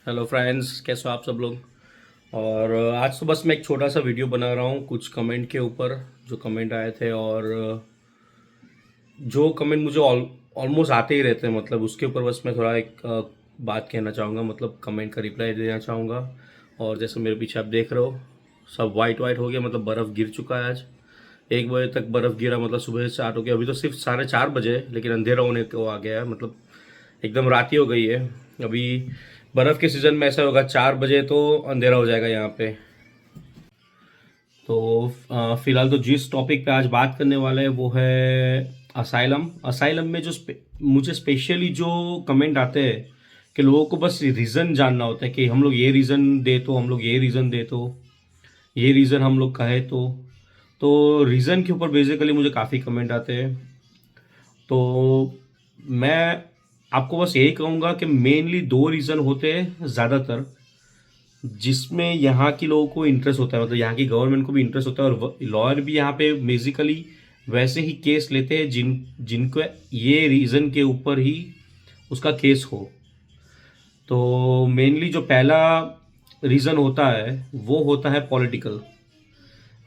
Hello friends, कैसे हो आप सब लोग। और आज तो बस मैं एक छोटा सा वीडियो बना रहा हूँ कुछ कमेंट के ऊपर जो कमेंट आए थे। और जो कमेंट मुझे ऑलमोस्ट आते ही रहते हैं, मतलब उसके ऊपर बस मैं थोड़ा एक बात कहना चाहूँगा, मतलब कमेंट का रिप्लाई देना चाहूँगा। और जैसे मेरे पीछे आप देख रहे हो, सब वाइट वाइट हो गया, मतलब बर्फ़ गिर चुका है आज। 1 बजे तक बर्फ़ गिरा, मतलब सुबह से स्टार्ट हो गया। अभी तो सिर्फ 4:30 बजे है, लेकिन अंधेरा होने को आ गया है, मतलब एकदम रात ही हो गई है। अभी बर्फ़ के सीज़न में ऐसा होगा, 4 बजे तो अंधेरा हो जाएगा यहाँ पे। तो फिलहाल तो जिस टॉपिक पे आज बात करने वाले हैं वो है असाइलम। असाइलम में जो मुझे स्पेशली जो कमेंट आते हैं कि लोगों को बस रीज़न जानना होता है कि हम लोग ये रीज़न दे तो, हम लोग ये रीज़न दे तो, ये रीज़न हम लोग कहे तो रीज़न के ऊपर बेसिकली मुझे काफ़ी कमेंट आते हैं। तो मैं आपको बस यही कहूँगा कि मेनली 2 रीज़न होते हैं ज़्यादातर, जिसमें यहाँ के लोगों को इंटरेस्ट होता है, मतलब यहाँ की गवर्नमेंट को भी इंटरेस्ट होता है। और लॉयर भी यहाँ पे बेसिकली वैसे ही केस लेते हैं जिनको ये रीज़न के ऊपर ही उसका केस हो। तो मेनली जो पहला रीज़न होता है वो होता है पॉलिटिकल।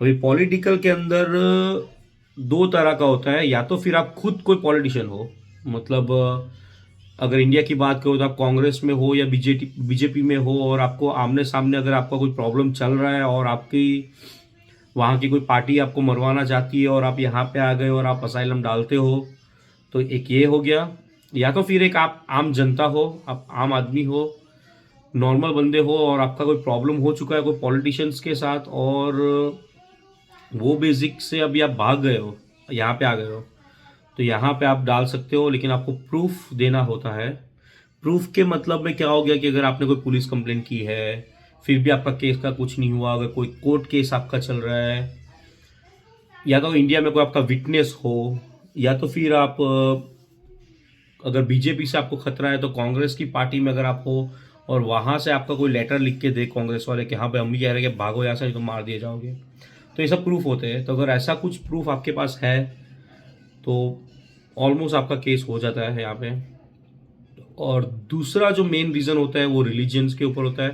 अभी पॉलिटिकल के अंदर 2 तरह का होता है, या तो फिर आप खुद कोई पॉलिटिशियन हो, मतलब अगर इंडिया की बात करो तो आप कांग्रेस में हो या बीजेपी में हो, और आपको आमने सामने अगर आपका कोई प्रॉब्लम चल रहा है और आपकी वहाँ की कोई पार्टी आपको मरवाना चाहती है और आप यहाँ पे आ गए और आप असाइलम डालते हो, तो एक ये हो गया। या तो फिर एक आप आम जनता हो, आप आम आदमी हो, नॉर्मल बंदे हो, और आपका कोई प्रॉब्लम हो चुका है कोई पॉलिटिशियंस के साथ, और वो बेसिक से अभी आप भाग गए हो, यहाँ पे आ गए हो, तो यहाँ पे आप डाल सकते हो, लेकिन आपको प्रूफ देना होता है। प्रूफ के मतलब में क्या हो गया कि अगर आपने कोई पुलिस कंप्लेंट की है, फिर भी आपका केस का कुछ नहीं हुआ, अगर कोई कोर्ट केस आपका चल रहा है, या तो इंडिया में कोई आपका विटनेस हो, या तो फिर आप अगर बीजेपी से आपको खतरा है तो कांग्रेस की पार्टी में अगर आप हो, और वहाँ से आपका कोई लेटर लिख के दे कांग्रेस वाले कि हाँ भाई हम भी कह रहे हैं कि भागो यहाँ से नहीं तो मार दिए जाओगे, तो ये सब प्रूफ होते हैं। तो अगर ऐसा कुछ प्रूफ आपके पास है तो ऑलमोस्ट आपका केस हो जाता है यहाँ पे। और दूसरा जो मेन रीज़न होता है वो रिलीजन्स के ऊपर होता है।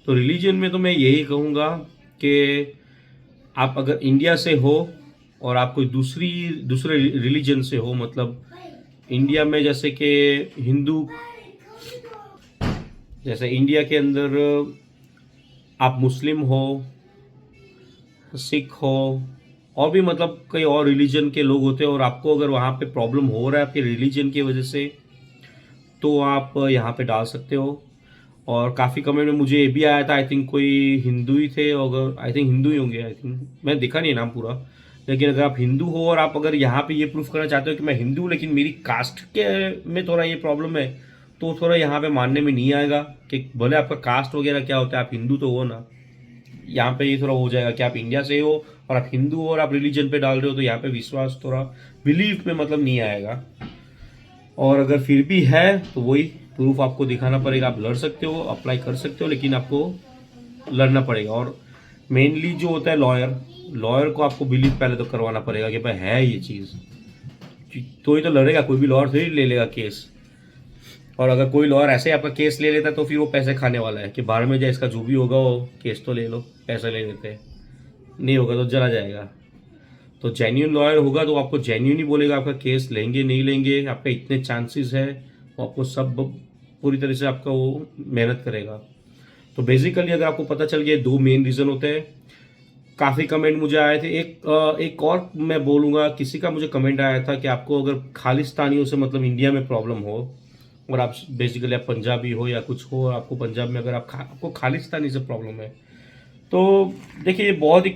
तो रिलीजन में तो मैं यही कहूँगा कि आप अगर इंडिया से हो और आप कोई दूसरे रिलीजन से हो, मतलब इंडिया में जैसे इंडिया के अंदर आप मुस्लिम हो, सिख हो, और भी मतलब कई और रिलीजन के लोग होते हैं, और आपको अगर वहाँ पे प्रॉब्लम हो रहा है आपके रिलीजन की वजह से, तो आप यहाँ पे डाल सकते हो। और काफ़ी कमेंट में मुझे ये भी आया था, आई थिंक कोई हिंदू ही थे, अगर आई थिंक हिंदू ही होंगे, आई थिंक मैं देखा नहीं नाम पूरा, लेकिन अगर आप हिंदू हो और आप अगर यहाँ पे ये प्रूफ करना चाहते हो कि मैं हिंदू हूँ लेकिन मेरी कास्ट के में थोड़ा ये प्रॉब्लम है, तो थोड़ा यहाँ पे मानने में नहीं आएगा कि भले आपका कास्ट वगैरह क्या होता है, आप हिंदू तो हो ना। यहाँ पे ये थोड़ा हो जाएगा कि आप इंडिया से हो और आप हिंदू हो और आप रिलीजन पे डाल रहे हो, तो यहाँ पे विश्वास थोड़ा बिलीव में मतलब नहीं आएगा। और अगर फिर भी है तो वही प्रूफ आपको दिखाना पड़ेगा। आप लड़ सकते हो, अप्लाई कर सकते हो, लेकिन आपको लड़ना पड़ेगा। और मेनली जो होता है लॉयर, लॉयर को आपको बिलीव पहले तो करवाना पड़ेगा कि भाई है ये चीज़, तो ही तो लड़ेगा। कोई भी लॉयर थोड़ी ले लेगा केस। और अगर कोई लॉयर ऐसे ही आपका केस ले लेता है तो फिर वो पैसे खाने वाला है कि बाहर में जाए, इसका जो भी होगा वो केस तो ले लो, पैसे ले लेते हैं, नहीं होगा तो चला जाएगा। तो जेन्यून लॉयर होगा तो आपको जेन्यून ही बोलेगा आपका केस लेंगे नहीं लेंगे, आपका इतने चांसेस है, वो आपको सब पूरी तरह से आपका वो मेहनत करेगा। तो बेसिकली अगर आपको पता चल गया 2 मेन रीज़न होते हैं। काफ़ी कमेंट मुझे आए थे, एक और मैं बोलूँगा, किसी का मुझे कमेंट आया था कि आपको अगर खालिस्तानियों से मतलब इंडिया में प्रॉब्लम हो, और आप बेसिकली आप पंजाबी हो या कुछ हो, और आपको पंजाब में अगर आपको खालिस्तानी से प्रॉब्लम है, तो देखिए ये बहुत ही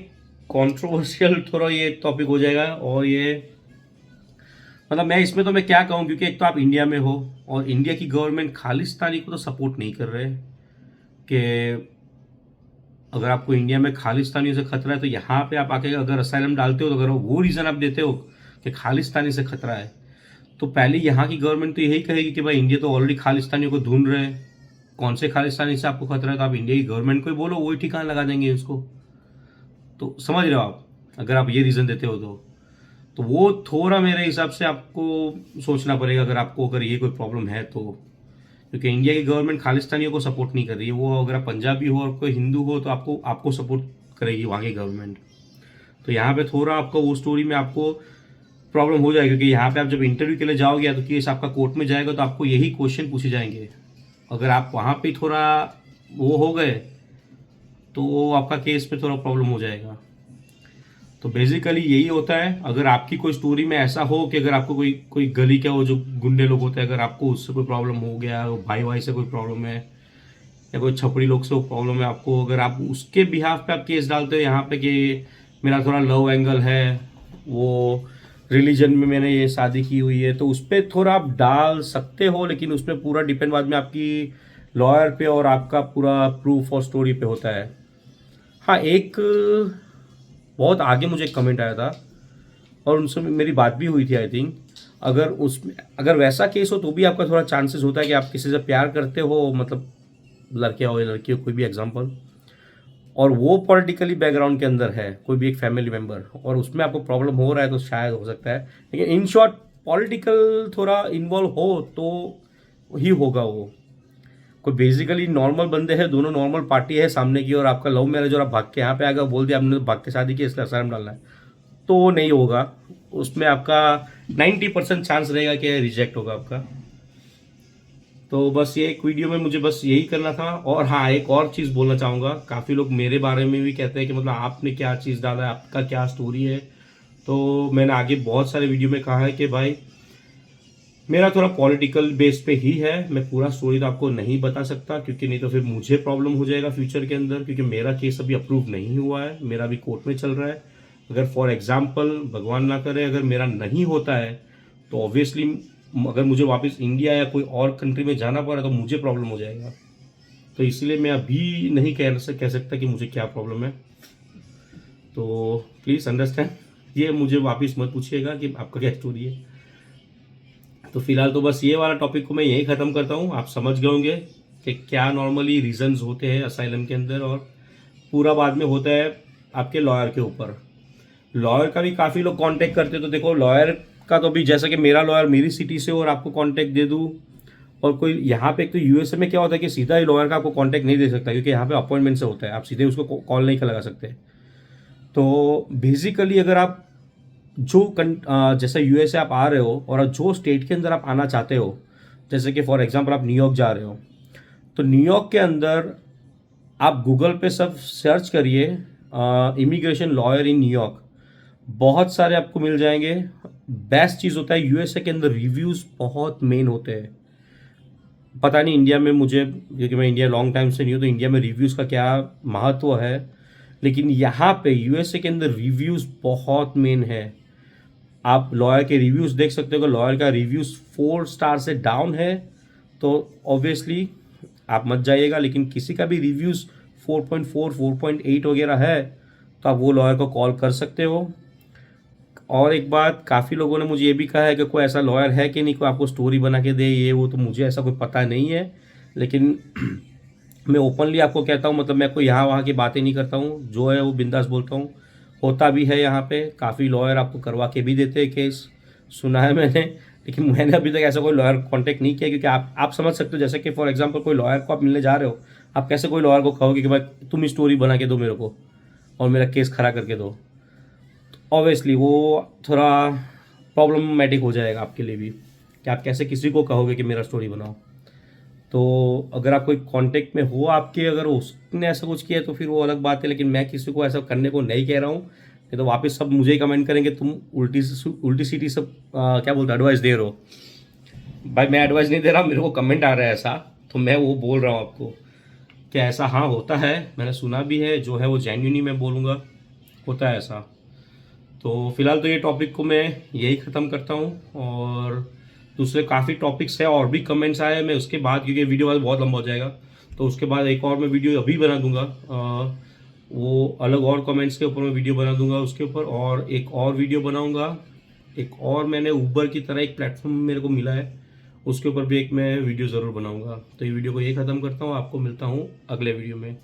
कंट्रोवर्शियल थोड़ा ये टॉपिक हो जाएगा। और ये मतलब मैं क्या कहूँ, क्योंकि एक तो आप इंडिया में हो और इंडिया की गवर्नमेंट खालिस्तानी को तो सपोर्ट नहीं कर रहे कि अगर आपको इंडिया में खालिस्तानी से खतरा है तो यहाँ पे आप आके अगर असाइलम डालते हो, तो अगर वो रीज़न आप देते हो कि खालिस्तानी से खतरा है, तो पहले यहाँ की गवर्नमेंट तो यही कहेगी कि भाई इंडिया तो ऑलरेडी खालिस्तानियों को ढूंढ रहे हैं, कौन से खालिस्तानी से आपको खतरा है, तो आप इंडिया की गवर्नमेंट को ही बोलो, वही ठिकाना लगा देंगे उसको। तो समझ रहे हो आप, अगर आप ये रीज़न देते हो तो वो थोड़ा मेरे हिसाब से आपको सोचना पड़ेगा, अगर ये कोई प्रॉब्लम है तो। क्योंकि इंडिया की गवर्नमेंट खालिस्तानियों को सपोर्ट नहीं कर रही है। वो अगर आप पंजाबी हो और कोई हिंदू हो तो आपको आपको सपोर्ट करेगी वहाँ की गवर्नमेंट। तो यहाँ पे थोड़ा आपको वो स्टोरी में आपको प्रॉब्लम हो जाएगी, क्योंकि यहाँ पे आप जब इंटरव्यू के लिए जाओगे या तो केस आपका कोर्ट में जाएगा तो आपको यही क्वेश्चन पूछे जाएंगे। अगर आप वहाँ पे थोड़ा वो हो गए तो आपका केस में थोड़ा प्रॉब्लम हो जाएगा। तो बेसिकली यही होता है। अगर आपकी कोई स्टोरी में ऐसा हो कि अगर आपको कोई कोई गली के वो जो गुंडे लोग होते हैं, अगर आपको उससे कोई प्रॉब्लम हो गया, भाई भाई से कोई प्रॉब्लम है या कोई छपड़ी लोग से वो प्रॉब्लम है आपको, अगर आप उसके बिहाफ पे आप केस डालते हो यहाँ पे कि मेरा थोड़ा लव एंगल है, वो रिलीजन में मैंने ये शादी की हुई है, तो उस पर थोड़ा आप डाल सकते हो, लेकिन उस पर पूरा डिपेंड बाद में आपकी लॉयर पे और आपका पूरा प्रूफ और स्टोरी पे होता है। हाँ, एक बहुत आगे मुझे एक कमेंट आया था और उनसे मेरी बात भी हुई थी आई थिंक। अगर उसमें अगर वैसा केस हो तो भी आपका थोड़ा चांसेस होता है कि आप किसी से प्यार करते हो, मतलब लड़के हो या लड़की हो, कोई भी एग्जांपल, और वो पॉलिटिकली बैकग्राउंड के अंदर है, कोई भी एक फैमिली मेम्बर, और उसमें आपको प्रॉब्लम हो रहा है तो शायद हो सकता है। लेकिन इन शॉर्ट पॉलिटिकल थोड़ा इन्वॉल्व हो तो ही होगा वो। कोई बेसिकली नॉर्मल बंदे हैं, दोनों नॉर्मल पार्टी है सामने की, और आपका लव मैरिज और आप भाग के यहाँ पे आ गए, बोल दिया आपने भाग के शादी की इसलिए असाइलम डालना है, तो नहीं होगा। उसमें आपका 90% चांस रहेगा कि रिजेक्ट होगा आपका। तो बस ये एक वीडियो में मुझे बस यही करना था। और हाँ, एक और चीज़ बोलना चाहूँगा, काफ़ी लोग मेरे बारे में भी कहते हैं कि मतलब आपने क्या चीज़ डाला है, आपका क्या स्टोरी है। तो मैंने आगे बहुत सारे वीडियो में कहा है कि भाई मेरा थोड़ा पॉलिटिकल बेस पे ही है, मैं पूरा स्टोरी तो आपको नहीं बता सकता, क्योंकि नहीं तो फिर मुझे प्रॉब्लम हो जाएगा फ्यूचर के अंदर, क्योंकि मेरा केस अभी अप्रूव नहीं हुआ है, मेरा अभी कोर्ट में चल रहा है। अगर फॉर एग्जाम्पल भगवान ना करे अगर मेरा नहीं होता है तो ऑब्वियसली अगर मुझे वापस इंडिया या कोई और कंट्री में जाना पड़ा तो मुझे प्रॉब्लम हो जाएगा। तो इसलिए मैं अभी नहीं कह सकता कि मुझे क्या प्रॉब्लम है। तो प्लीज़ अंडरस्टैंड, ये मुझे वापस मत पूछिएगा कि आपका क्या स्टोरी है। तो फिलहाल तो बस ये वाला टॉपिक को मैं यही ख़त्म करता हूँ। आप समझ गए होंगे कि क्या नॉर्मली रीजंस होते हैं असाइलम के अंदर, और पूरा बाद में होता है आपके लॉयर के ऊपर। लॉयर का भी काफ़ी लोग कांटेक्ट करते हैं, तो देखो लॉयर का तो भी जैसा कि मेरा लॉयर मेरी सिटी से और आपको कांटेक्ट दे दूँ, और कोई यहाँ पे एक तो यूएसए में क्या होता है कि सीधा ही लॉयर का आपको कांटेक्ट नहीं दे सकता, क्योंकि यहाँ पे अपॉइंटमेंट से होता है, आप सीधे उसको कॉल नहीं लगा सकते। तो बेसिकली अगर आप जैसे यूएसए आप आ रहे हो और जो स्टेट के अंदर आप आना चाहते हो, जैसे कि फॉर एग्जांपल आप न्यूयॉर्क जा रहे हो, तो न्यूयॉर्क के अंदर आप गूगल पे सब सर्च करिए इमिग्रेशन लॉयर इन न्यूयॉर्क, बहुत सारे आपको मिल जाएंगे। बेस्ट चीज़ होता है यूएसए के अंदर रिव्यूज़ बहुत मेन होते हैं। पता नहीं इंडिया में, मुझे क्योंकि मैं इंडिया लॉन्ग टाइम से नहीं हूँ तो इंडिया में रिव्यूज़ का क्या महत्व है, लेकिन यहाँ पे यूएसए के अंदर रिव्यूज़ बहुत मेन है। आप लॉयर के रिव्यूज़ देख सकते हो, अगर लॉयर का रिव्यूज़ 4 स्टार से डाउन है तो ऑब्वियसली आप मत जाइएगा, लेकिन किसी का भी रिव्यूज़ 4.4 4.8 वगैरह है तो आप वो लॉयर को कॉल कर सकते हो। और एक बात, काफ़ी लोगों ने मुझे ये भी कहा है कि कोई ऐसा लॉयर है कि नहीं कोई आपको स्टोरी बना के दे ये वो, तो मुझे ऐसा कोई पता नहीं है, लेकिन मैं ओपनली आपको कहता हूँ, मतलब मैं कोई यहाँ वहाँ की बातें नहीं करता हूँ, जो है वो बिंदास बोलता हूँ। होता भी है यहाँ पे, काफ़ी लॉयर आपको करवा के भी देते हैं केस, सुना है मैंने, लेकिन मैंने अभी तक ऐसा कोई लॉयर कांटेक्ट नहीं किया, क्योंकि आप समझ सकते हो, जैसे कि फॉर एग्जांपल कोई लॉयर को आप मिलने जा रहे हो, आप कैसे कोई लॉयर को कहोगे कि भाई तुम ही स्टोरी बना के दो मेरे को और मेरा केस खड़ा करके दो। ऑब्वियसली वो थोड़ा प्रॉब्लमेटिक हो जाएगा आपके लिए भी, कि आप कैसे किसी को कहोगे कि मेरा स्टोरी बनाओ। तो अगर आप कोई कांटेक्ट में हो आपके, अगर उसने ऐसा कुछ किया तो फिर वो अलग बात है, लेकिन मैं किसी को ऐसा करने को नहीं कह रहा हूँ। नहीं तो वापस सब मुझे ही कमेंट करेंगे तुम उल्टी सीटी सब क्या बोलते एडवाइस दे रहे हो। भाई मैं एडवाइस नहीं दे रहा, मेरे को कमेंट आ रहा है ऐसा, तो मैं वो बोल रहा हूँ आपको कि ऐसा हाँ होता है, मैंने सुना भी है, जो है वो जेन्युइनली मैं बोलूँगा, होता है ऐसा। तो फिलहाल तो ये टॉपिक को मैं यही ख़त्म करता हूँ, और दूसरे काफ़ी टॉपिक्स है और भी कमेंट्स आए, मैं उसके बाद, क्योंकि वीडियो बाद बहुत लंबा हो जाएगा, तो उसके बाद एक और मैं वीडियो अभी बना दूंगा, वो अलग और कमेंट्स के ऊपर मैं वीडियो बना दूंगा उसके ऊपर, और एक और वीडियो बनाऊंगा। एक और मैंने ऊबर की तरह एक प्लेटफॉर्म मेरे को मिला है, उसके ऊपर भी एक मैं वीडियो ज़रूर बनाऊंगा। तो ये वीडियो को यही ख़त्म करता हूँ, आपको मिलता हूँ अगले वीडियो में।